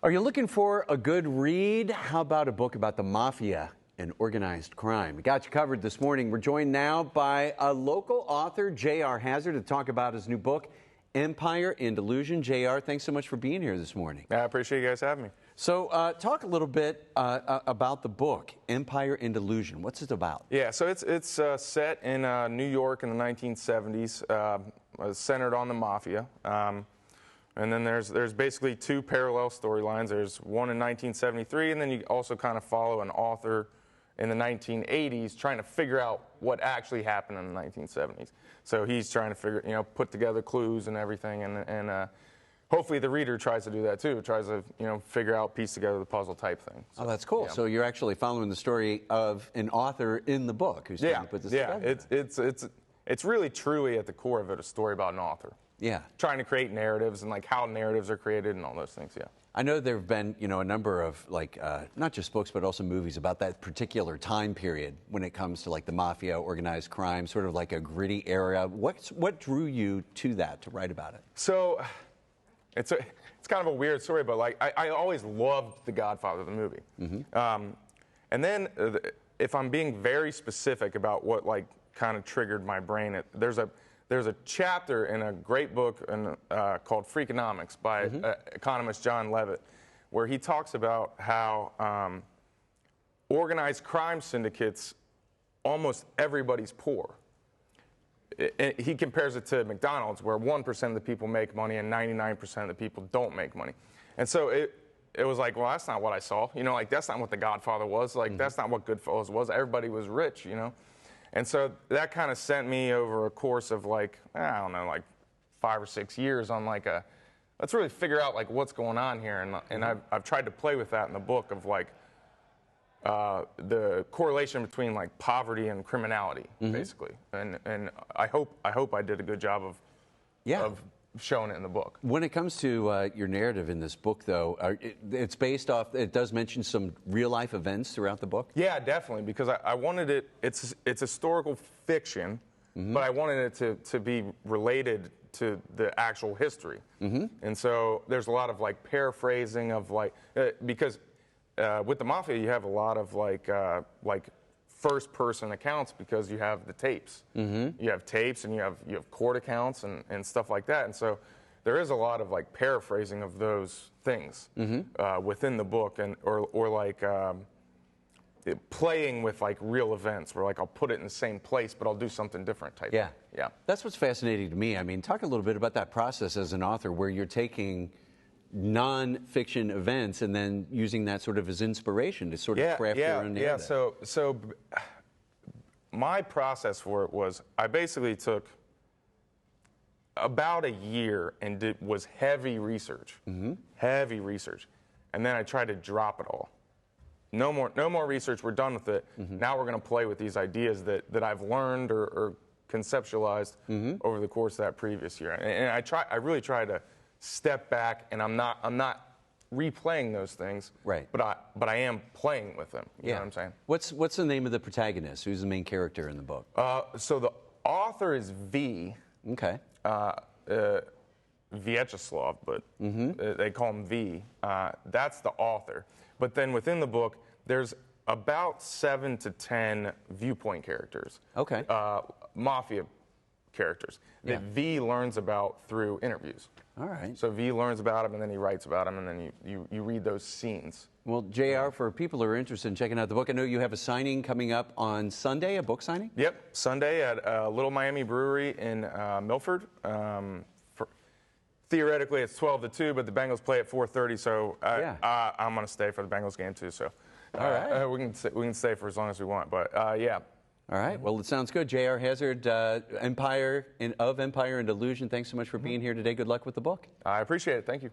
Are you looking for a good read? How about a book about the Mafia and organized crime? We got you covered this morning. We're joined now by a local author, J.R. Hazard, to talk about his new book, Empire in Delusion. J.R., thanks so much for being here this morning. I appreciate you guys having me. So talk a little bit about the book, Empire in Delusion. What's it about? Yeah, so it's set in New York in the 1970s, centered on the Mafia. And then there's basically two parallel storylines. There's one in 1973, and then you also kind of follow an author in the 1980s trying to figure out what actually happened in the 1970s. So he's trying to put together clues and everything, and hopefully the reader tries to do that too. Tries to figure out, piece together the puzzle type thing. So, oh, that's cool. Yeah. So you're actually following the story of an author in the book who's trying to put this together. It's really truly at the core of it a story about an author. Yeah. Trying to create narratives and like how narratives are created and all those things, yeah. I know there have been, a number of not just books but also movies about that particular time period when it comes to like the Mafia, organized crime, sort of like a gritty era. What drew you to that, to write about it? So it's kind of a weird story, but like I always loved The Godfather, the movie. Mm-hmm. And then if I'm being very specific about what like kind of triggered my brain, there's a chapter in a great book called Freakonomics by economist John Levitt, where he talks about how organized crime syndicates, almost everybody's poor. He compares it to McDonald's, where 1% of the people make money and 99% of the people don't make money. And so it was like, well, that's not what I saw. Like that's not what The Godfather was. Like that's not what Goodfellas was. Everybody was rich, And so that kind of sent me over a course of like, I don't know, like 5 or 6 years on like let's really figure out like what's going on here. And I've tried to play with that in the book of like the correlation between like poverty and criminality, basically. And I hope I did a good job of showing it in the book. When it comes to your narrative in this book, though, it's based off, it does mention some real-life events throughout the book? Yeah, definitely, because I wanted it, it's historical fiction, but I wanted it to be related to the actual history. And so there's a lot of like paraphrasing of like, because with the Mafia you have a lot of like first-person accounts because you have the tapes. You have tapes and you have court accounts and stuff like that. And so there is a lot of like paraphrasing of those things within the book, and or like playing with like real events where like I'll put it in the same place but I'll do something different type. Yeah. Yeah. That's what's fascinating to me. I mean, talk a little bit about that process as an author where you're taking non-fiction events and then using that sort of as inspiration to sort of craft your own narrative. Yeah, so my process for it was I basically took about a year and was heavy research, and then I tried to drop it all. No more research. We're done with it. Now we're going to play with these ideas that I've learned or conceptualized over the course of that previous year, and I really try to step back, and I'm not replaying those things, right? But I am playing with them. You know what I'm saying? What's the name of the protagonist? Who's the main character in the book? So the author is V. Okay. Vyacheslav, but they call him V. That's the author. But then within the book, there's about 7 to 10 viewpoint characters. Okay. Mafia characters that V learns about through interviews. All right. So V learns about him, and then he writes about him, and then you read those scenes. Well, JR, for people who are interested in checking out the book, I know you have a signing coming up on Sunday, a book signing? Yep, Sunday at Little Miami Brewery in Milford. Theoretically, it's 12 to 2, but the Bengals play at 4:30, so I'm going to stay for the Bengals game too. So all right. we can stay for as long as we want, but yeah. All right. Well, it sounds good. J.R. Hazard, Empire in Delusion. Thanks so much for being here today. Good luck with the book. I appreciate it. Thank you.